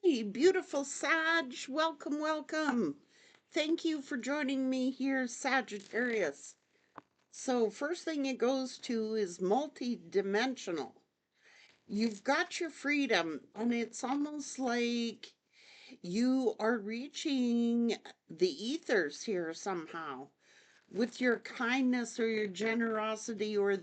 Hey, beautiful Sag. Welcome, welcome. Thank you for joining me here, Sagittarius. So, first thing it goes to is multi-dimensional. You've got your freedom, and it's almost like you are reaching the ethers here somehow with your kindness or your generosity or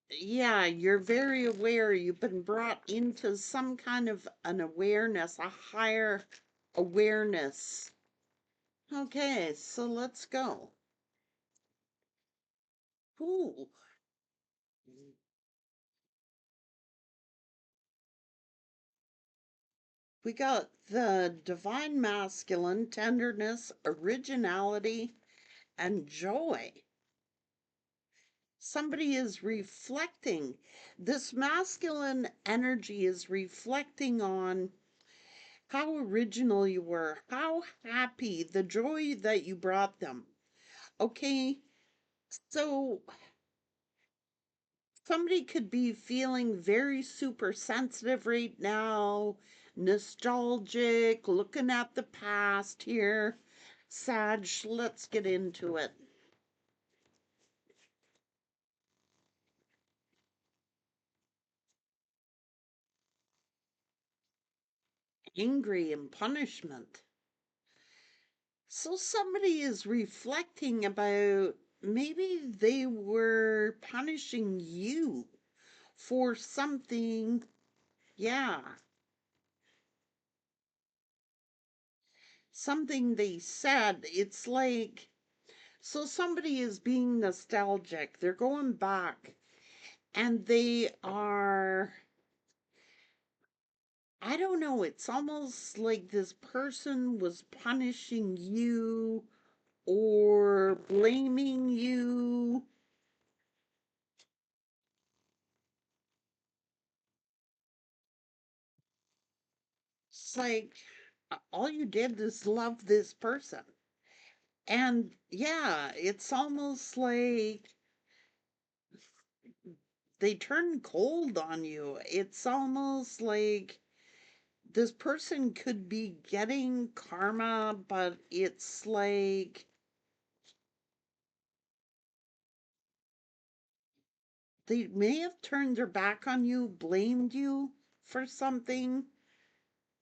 yeah, you're very aware. You've been brought into some kind of an awareness, a higher awareness. Okay, so let's go. Ooh. We got the divine masculine, tenderness, originality, and joy. Somebody is reflecting. This masculine energy is reflecting on how original you were, how happy, the joy that you brought them. Okay, so somebody could be feeling very super sensitive right now, nostalgic, looking at the past here. Sag, let's get into it. Angry and punishment. So somebody is reflecting about maybe they were punishing you for something. Yeah, something they said. It's like, so somebody is being nostalgic. They're going back and they are, I don't know, it's almost like this person was punishing you or blaming you. It's like all you did is love this person. And yeah, it's almost like they turn cold on you. It's almost like this person could be getting karma, but it's like they may have turned their back on you, blamed you for something.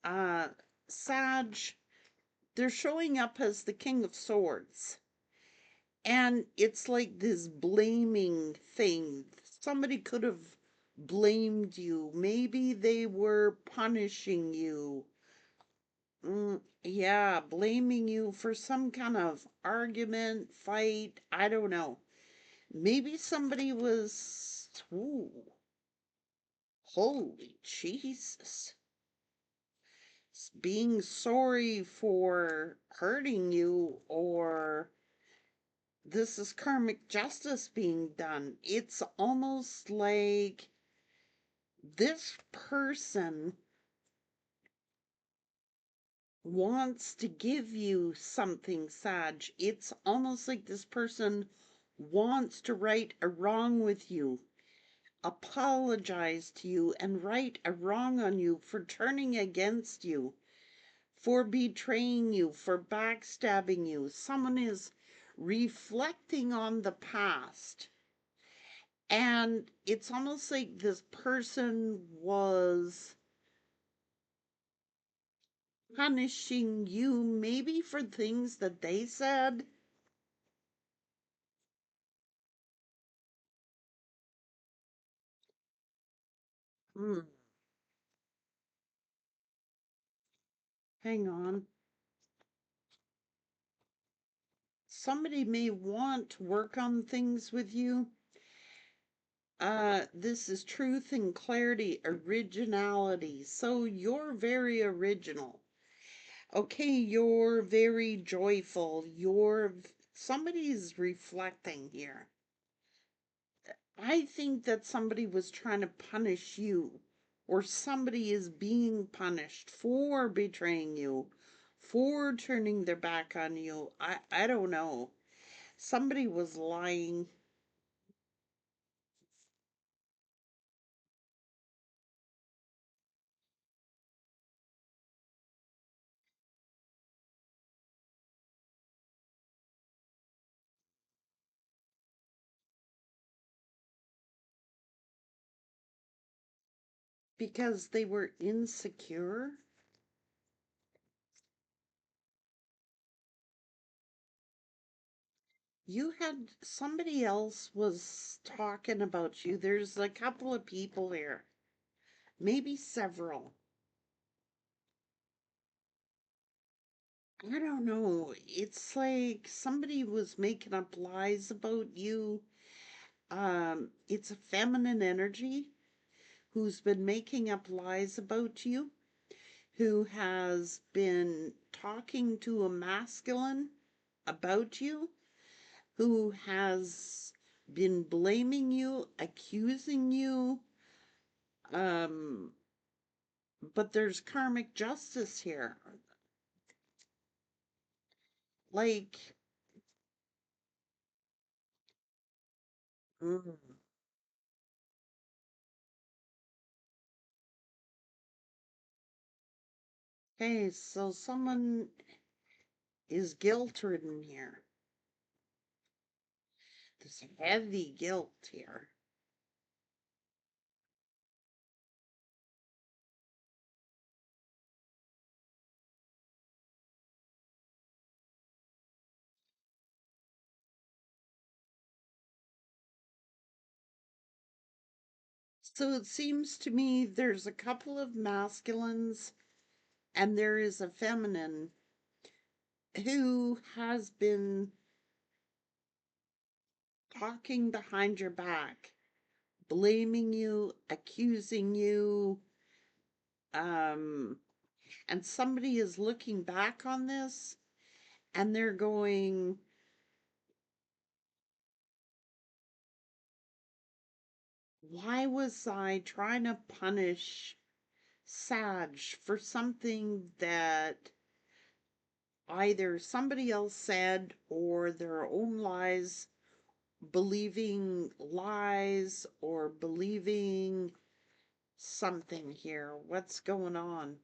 Uh, Sag, they're showing up as the King of Swords. And it's like this blaming thing. Somebody could have blamed you. Maybe they were punishing you. Yeah, blaming you for some kind of argument, fight. I don't know. Maybe somebody was. Ooh, holy Jesus. Being sorry for hurting you, or this is karmic justice being done. It's almost like this person wants to give you something, Sag. It's almost like this person wants to right a wrong with you, apologize to you, and right a wrong on you for turning against you, for betraying you, for backstabbing you. Someone is reflecting on the past. And it's almost like this person was punishing you maybe for things that they said. Hmm, hang on. Somebody may want to work on things with you. This is truth and clarity, originality. So you're very original. Okay, you're very joyful. Somebody's reflecting here. I think that somebody was trying to punish you, or somebody is being punished for betraying you, for turning their back on you. I don't know. Somebody was lying. Because they were insecure? You had somebody else was talking about you. There's a couple of people here, maybe several. I don't know. It's like somebody was making up lies about you. It's a feminine energy who's been making up lies about you, who has been talking to a masculine about you, who has been blaming you, accusing you. Um, but there's karmic justice here. Like, mm, okay, so someone is guilt ridden here. There's heavy guilt here. So it seems to me there's a couple of masculines and there is a feminine who has been talking behind your back, blaming you, accusing you, um, and somebody is looking back on this and they're going, why was I trying to punish Sag for something that either somebody else said or their own lies, believing lies or believing something here? What's going on?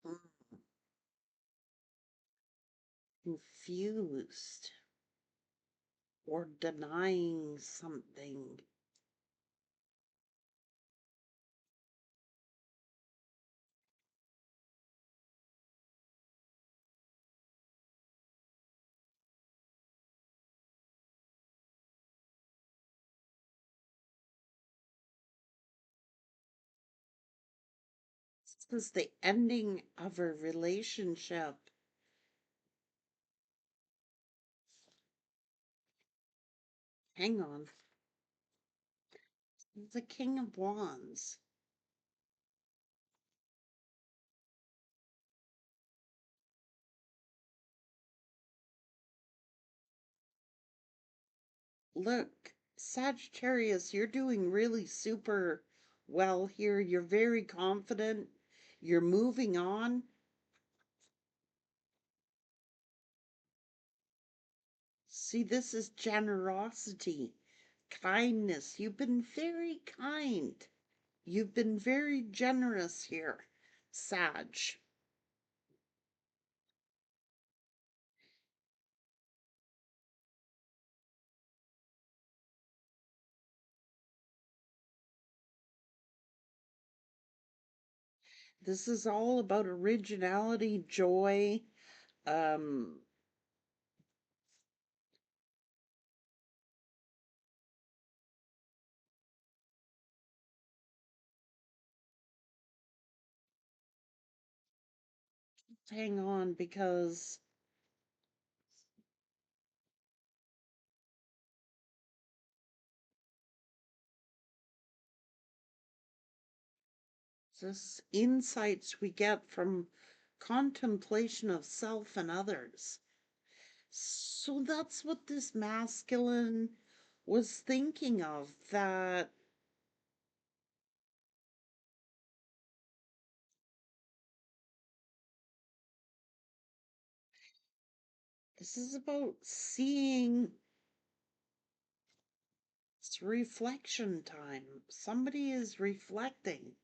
Mm, confused or denying something. This is the ending of a relationship. Hang on. The King of Wands. Look, Sagittarius, you're doing really super well here. You're very confident. You're moving on. See, this is generosity, kindness. You've been very kind. You've been very generous here, Sag. This is all about originality, joy. Um, hang on, because this insights we get from contemplation of self and others. So that's what this masculine was thinking of, that this is about seeing. It's reflection time. Somebody is reflecting.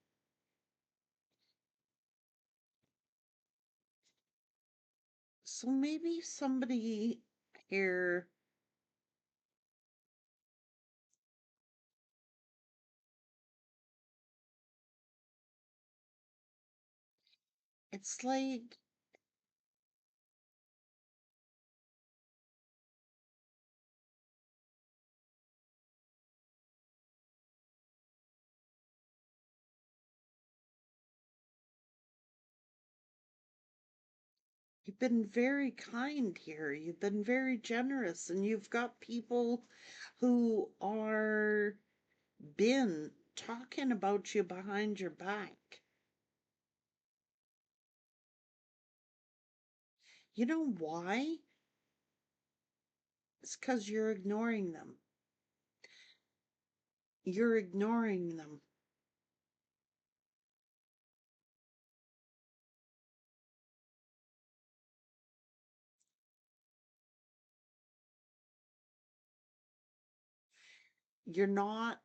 So maybe somebody here, it's like you've been very kind here. You've been very generous, and you've got people who are been talking about you behind your back. You know why? It's because you're ignoring them. You're ignoring them. You're not,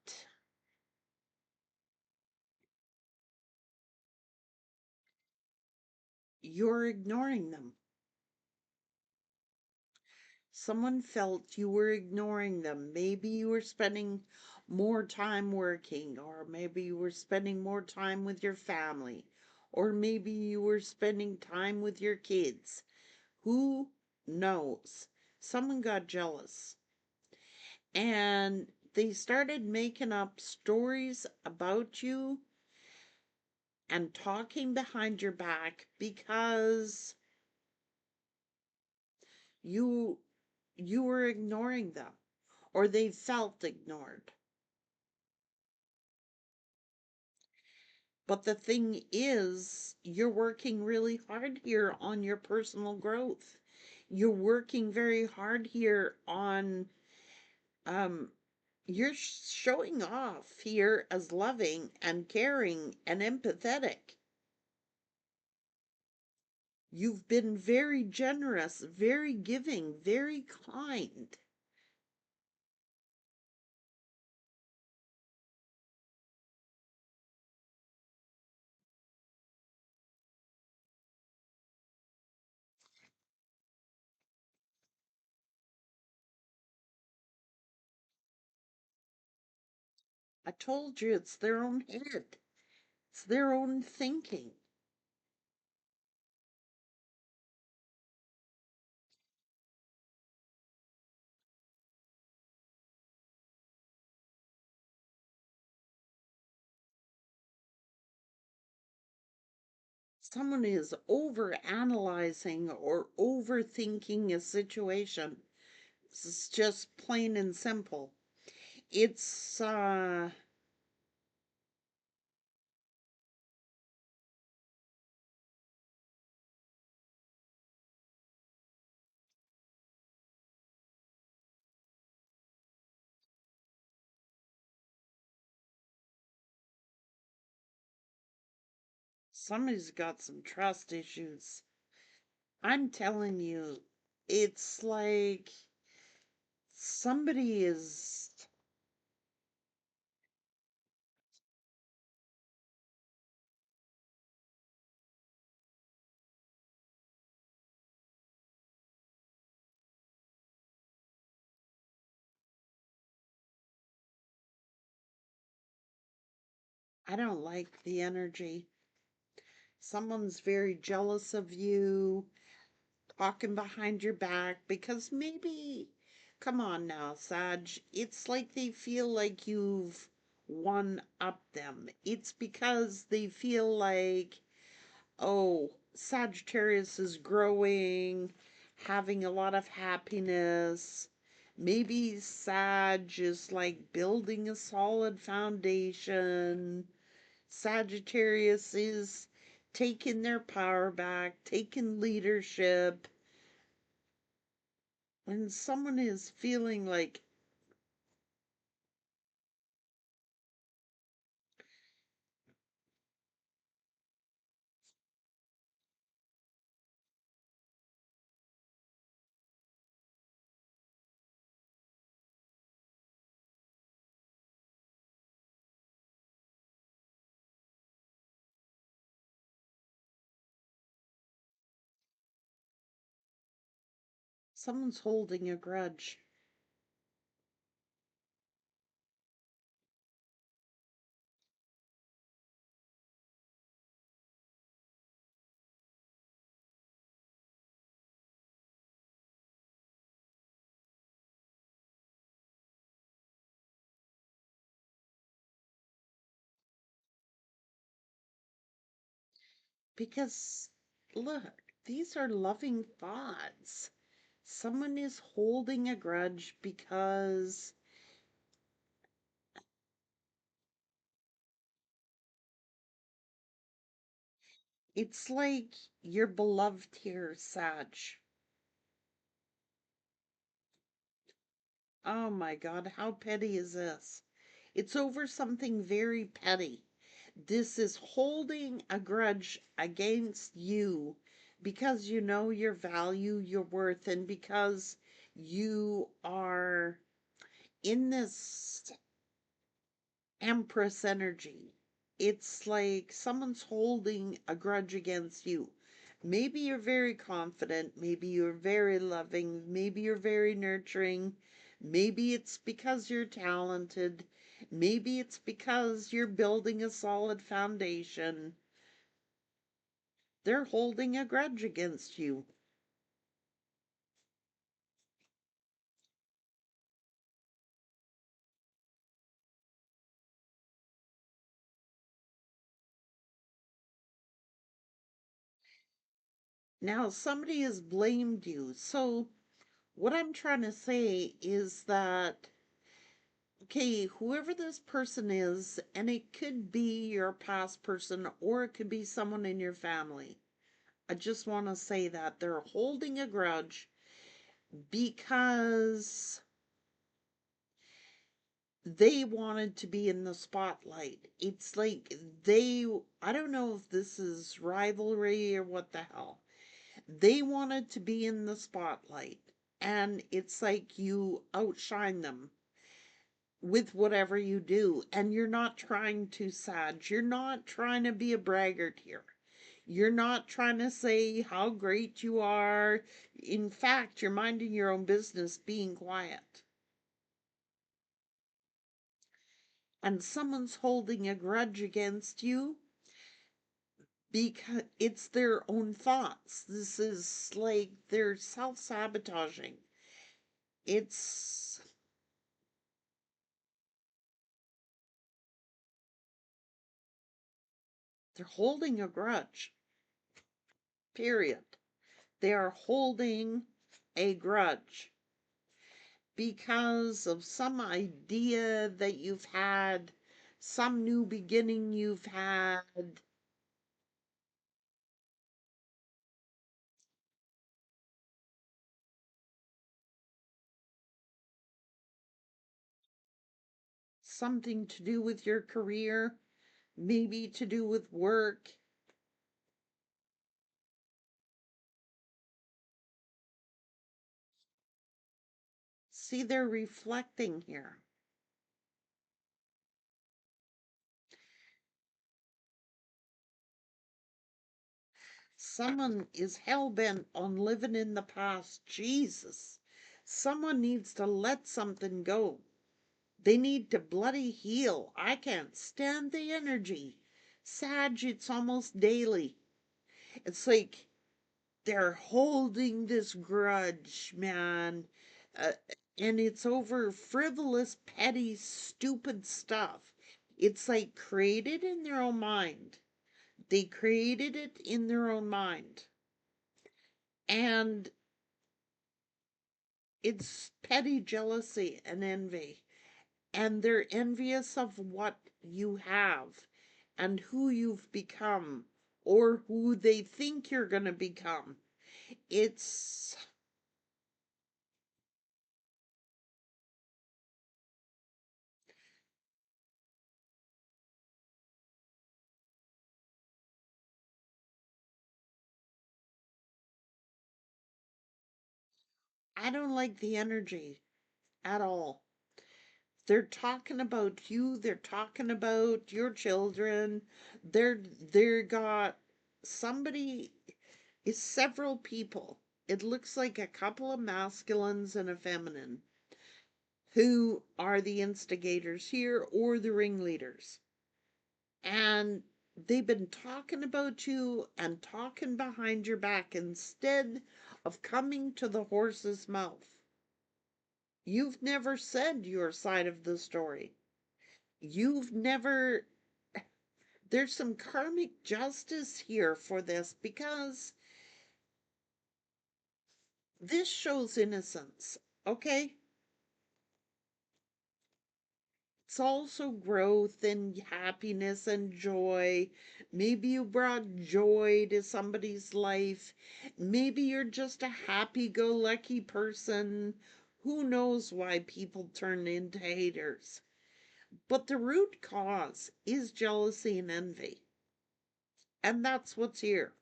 you're ignoring them. Someone felt you were ignoring them. Maybe you were spending more time working, or maybe you were spending more time with your family, or maybe you were spending time with your kids. Who knows? Someone got jealous and they started making up stories about you and talking behind your back because you you were ignoring them, or they felt ignored. But the thing is, you're working really hard here on your personal growth. You're working very hard here on, um, you're showing off here as loving and caring and empathetic. You've been very generous, very giving, very kind. I told you it's their own head, it's their own thinking. Someone is over analyzing or overthinking a situation. It's just plain and simple. It's somebody's got some trust issues. I'm telling you, it's like somebody is, I don't like the energy. Someone's very jealous of you, talking behind your back because maybe, come on now, Sag, it's like they feel like you've one up them. It's because they feel like, oh, Sagittarius is growing, having a lot of happiness. Maybe Sag is like building a solid foundation. Sagittarius is taking their power back, taking leadership. When someone is feeling like, Someone's holding a grudge. Because, look, these are loving thoughts. Someone is holding a grudge because it's like your beloved here, Sag. Oh my God, how petty is this? It's over something very petty. This is holding a grudge against you because you know your value, your worth, and because you are in this Empress energy. It's like someone's holding a grudge against you. Maybe you're very confident, maybe you're very loving, maybe you're very nurturing, maybe it's because you're talented, maybe it's because you're building a solid foundation. They're holding a grudge against you. Now, somebody has blamed you. So, what I'm trying to say is that, okay, whoever this person is, and it could be your past person or it could be someone in your family. I just want to say that they're holding a grudge because they wanted to be in the spotlight. It's like they, I don't know if this is rivalry or what the hell. They wanted to be in the spotlight, and it's like you outshine them with whatever you do, and you're not trying to Sag. You're not trying to be a braggart here. You're not trying to say how great you are. In fact, you're minding your own business, being quiet. And someone's holding a grudge against you because it's their own thoughts. This is like they're self-sabotaging. It's they're holding a grudge. Period. They are holding a grudge because of some idea that you've had, some new beginning you've had. Something to do with your career, maybe to do with work. See, they're reflecting here. Someone is hell-bent on living in the past. Jesus. Someone needs to let something go. They need to bloody heal. I can't stand the energy. Sag, it's almost daily. It's like they're holding this grudge, man. Uh, and it's over frivolous, petty, stupid stuff. It's like created in their own mind. They created it in their own mind. And it's petty jealousy and envy. And they're envious of what you have and who you've become or who they think you're going to become. It's, I don't like the energy at all. They're talking about you, they're talking about your children. They're got somebody is several people it looks like a couple of masculines and a feminine who are the instigators here or the ringleaders. And they've been talking about you and talking behind your back instead of coming to the horse's mouth. You've never said your side of the story. You've never. There's some karmic justice here for this because this shows innocence, okay? It's also growth and happiness and joy. Maybe you brought joy to somebody's life. Maybe you're just a happy-go-lucky person. Who knows why people turn into haters? But the root cause is jealousy and envy. And that's what's here.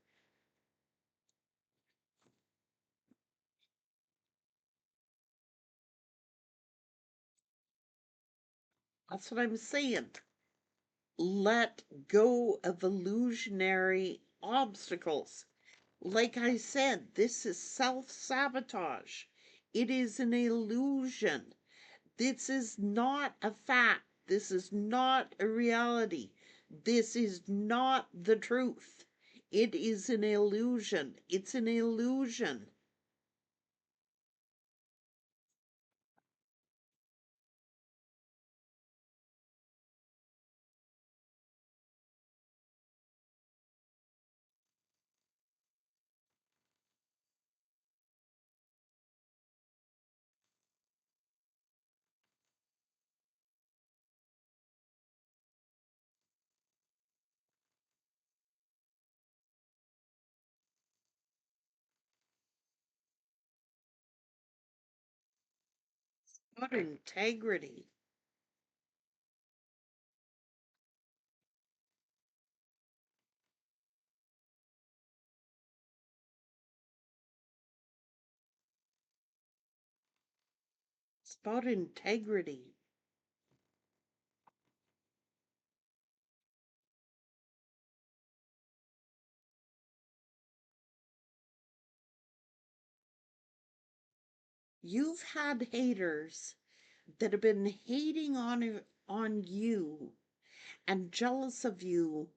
That's what I'm saying. Let go of illusionary obstacles. Like I said, this is self sabotage. It is an illusion. This is not a fact. This is not a reality. This is not the truth. It is an illusion. It's an illusion. Not integrity. It's about integrity. You've had haters that have been hating on you and jealous of you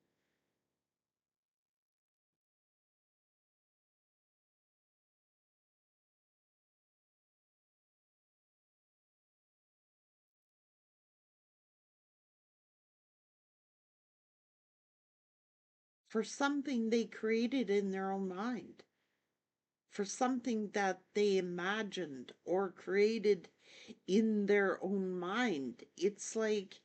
for something they created in their own mind, for something that they imagined or created in their own mind. It's like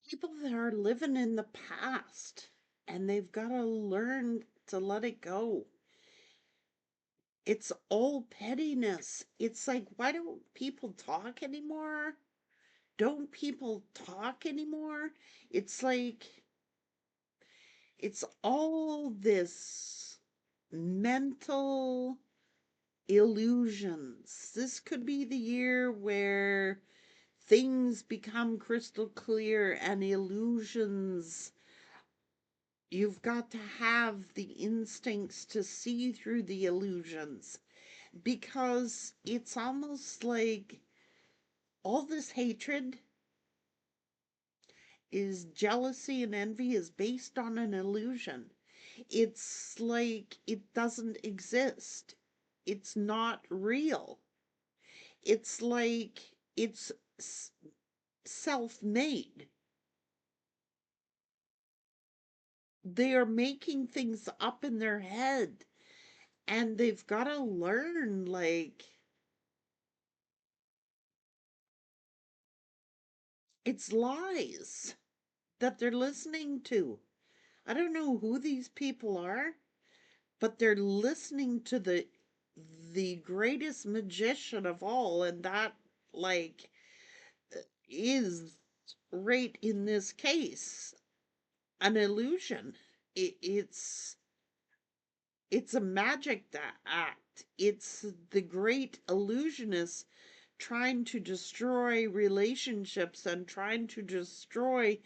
people that are living in the past and they've got to learn to let it go. It's all pettiness. It's like, why don't people talk anymore? Don't people talk anymore? It's like, it's all this mental illusions. This could be the year where things become crystal clear and illusions You've got to have the instincts to see through the illusions, because it's almost like all this hatred is jealousy and envy is based on an illusion. It's like it doesn't exist. It's not real. It's like it's self-made. They are making things up in their head, and they've got to learn, like, it's lies that they're listening to. I don't know who these people are, but they're listening to the greatest magician of all, and that, like, is right in this case an illusion. It's a magic act. It's the great illusionist trying to destroy relationships and trying to destroy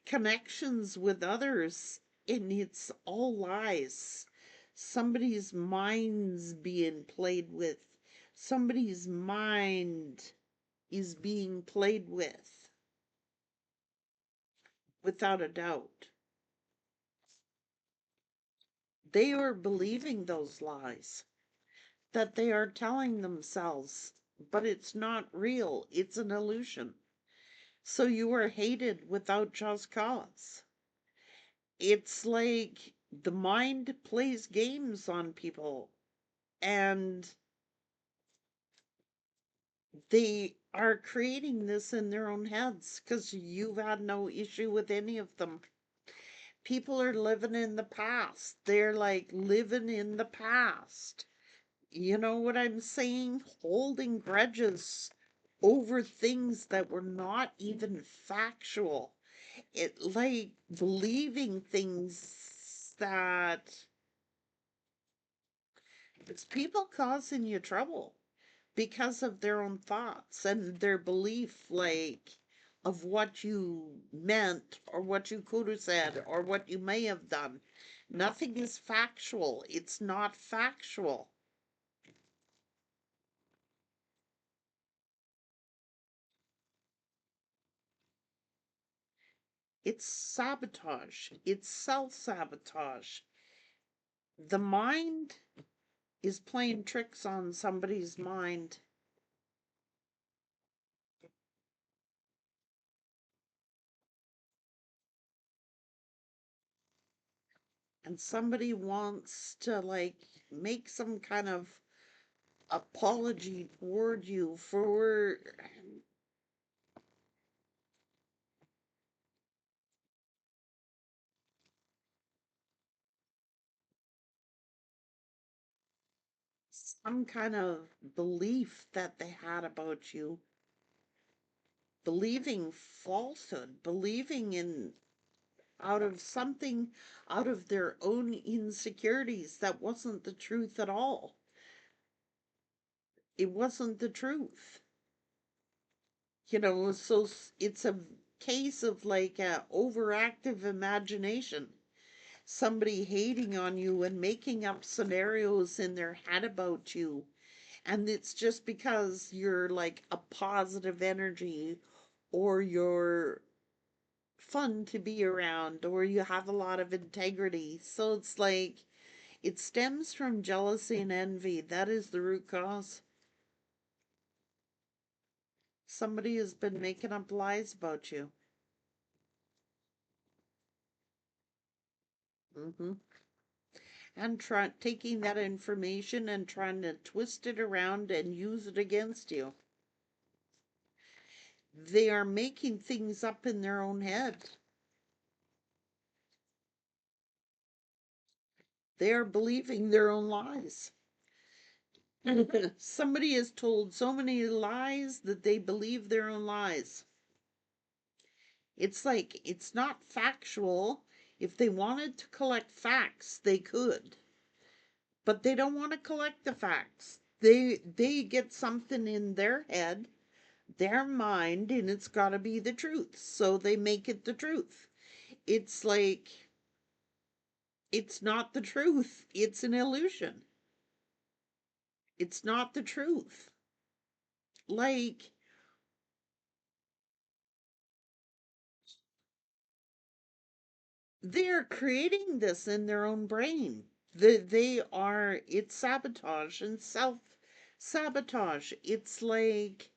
connections with others, and it's all lies. Somebody's mind's being played with. Somebody's mind is being played with, without a doubt. They are believing those lies that they are telling themselves, but it's not real, it's an illusion. So you are hated without just cause. It's like the mind plays games on people, and they are creating this in their own heads because you've had no issue with any of them. People are living in the past. They're like living in the past. You know what I'm saying? Holding grudges over things that were not even factual. It, like, believing things that it's people causing you trouble because of their own thoughts and their belief, like, of what you meant or what you could have said or what you may have done. Nothing is factual. It's not factual. It's sabotage. It's self-sabotage. The mind is playing tricks on somebody's mind. And somebody wants to, like, make some kind of apology toward you for some kind of belief that they had about you, believing falsehood, believing in out of something, out of their own insecurities that wasn't the truth at all. It wasn't the truth. So it's a case of, like, a overactive imagination. Somebody hating on you and making up scenarios in their head about you, and it's just because you're like a positive energy, or you're fun to be around, or you have a lot of integrity. So it's like it stems from jealousy and envy. That is the root cause. Somebody has been making up lies about you. hmm and taking that information and trying to twist it around and use it against you. They are making things up in their own head. They are believing their own lies. Somebody has told so many lies that they believe their own lies. It's like it's not factual. If they wanted to collect facts, they could. But they don't want to collect the facts. They get something in their head, their mind, and it's got to be the truth. So they make it the truth. It's like It's not the truth. It's an illusion. It's not the truth. Like, they're creating this in their own brain. It's sabotage and self sabotage. It's like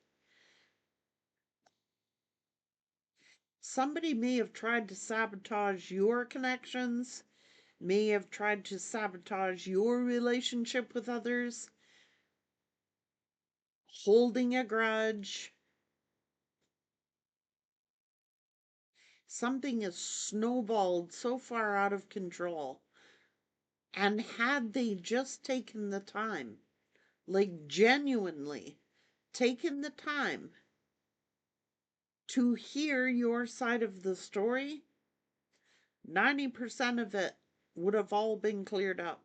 somebody may have tried to sabotage your connections, may have tried to sabotage your relationship with others, holding a grudge. Something is snowballed so far out of control. And had they just taken the time, like genuinely taken the time to hear your side of the story, 90% of it would have all been cleared up.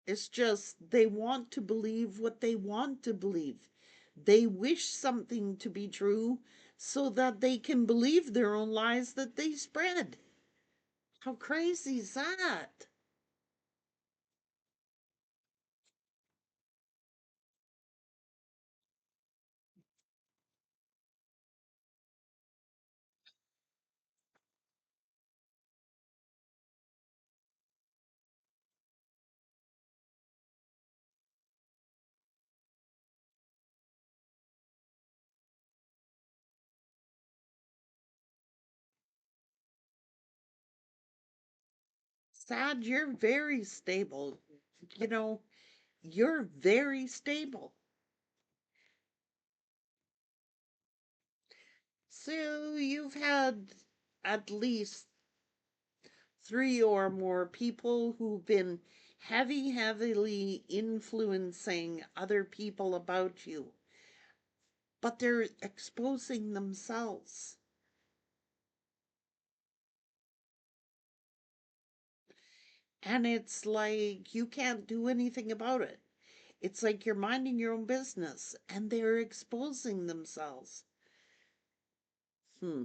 It's just they want to believe what they want to believe. They wish something to be true so that they can believe their own lies that they spread. How crazy is that? Sad, you're very stable. You know, you're very stable. So you've had at least three or more people who've been heavily influencing other people about you, but they're exposing themselves. And it's like you can't do anything about it. It's like you're minding your own business and they're exposing themselves. Hmm.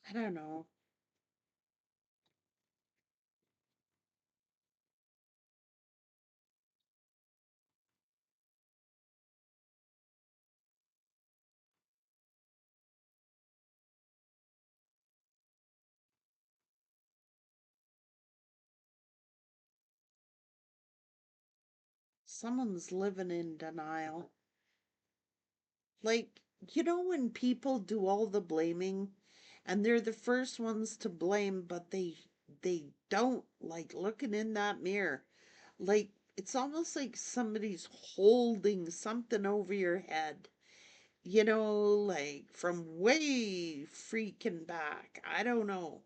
I don't know. Someone's living in denial. Like, when people do all the blaming and they're the first ones to blame, but they don't like looking in that mirror. Like, it's almost like somebody's holding something over your head, like from way freaking back. I don't know.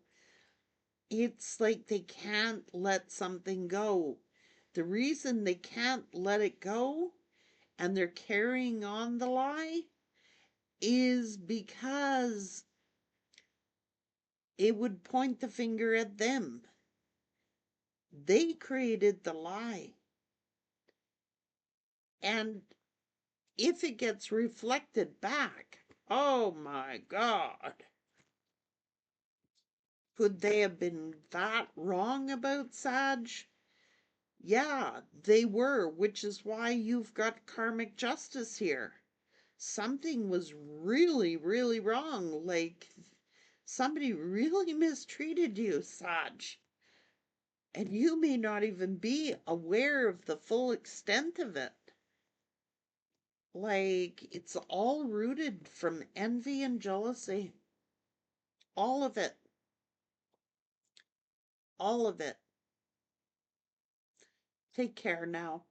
It's like they can't let something go. The reason they can't let it go and they're carrying on the lie is because it would point the finger at them. They created the lie. And if it gets reflected back, oh my God, could they have been that wrong about Sag? Yeah, they were, which is why you've got karmic justice here. Something was really wrong. Like, somebody really mistreated you, Sag. And you may not even be aware of the full extent of it. Like, it's all rooted from envy and jealousy. All of it. All of it. Take care now.